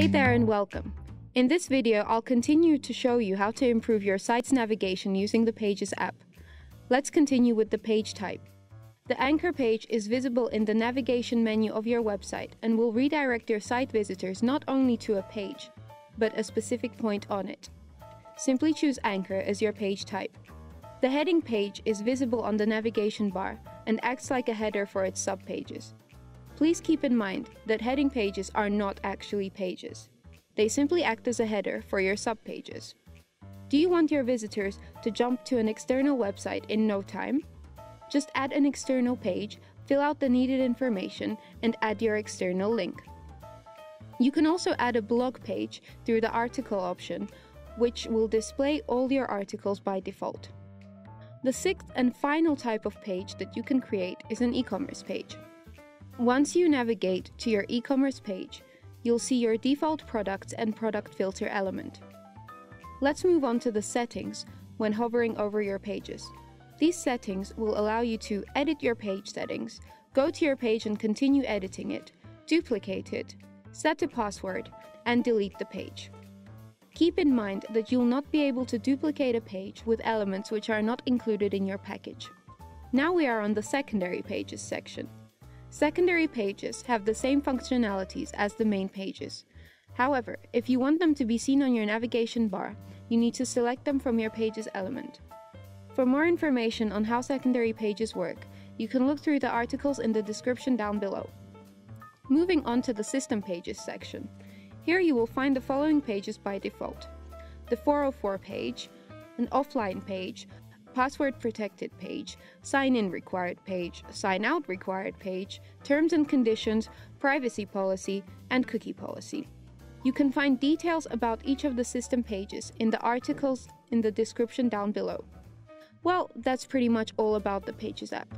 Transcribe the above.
Hey there and welcome. In this video, I'll continue to show you how to improve your site's navigation using the Pages app. Let's continue with the page type. The anchor page is visible in the navigation menu of your website and will redirect your site visitors not only to a page, but a specific point on it. Simply choose Anchor as your page type. The heading page is visible on the navigation bar and acts like a header for its subpages. Please keep in mind that heading pages are not actually pages. They simply act as a header for your subpages. Do you want your visitors to jump to an external website in no time? Just add an external page, fill out the needed information, and add your external link. You can also add a blog page through the article option, which will display all your articles by default. The sixth and final type of page that you can create is an e-commerce page. Once you navigate to your e-commerce page, you'll see your default products and product filter element. Let's move on to the settings when hovering over your pages. These settings will allow you to edit your page settings, go to your page and continue editing it, duplicate it, set a password, and delete the page. Keep in mind that you'll not be able to duplicate a page with elements which are not included in your package. Now we are on the secondary pages section. Secondary pages have the same functionalities as the main pages. However, if you want them to be seen on your navigation bar, you need to select them from your pages element. For more information on how secondary pages work, you can look through the articles in the description down below. Moving on to the system pages section. Here you will find the following pages by default: the 404 page, an offline page, password protected page, sign in required page, sign out required page, terms and conditions, privacy policy, and cookie policy. You can find details about each of the system pages in the articles in the description down below. Well, that's pretty much all about the Pages app.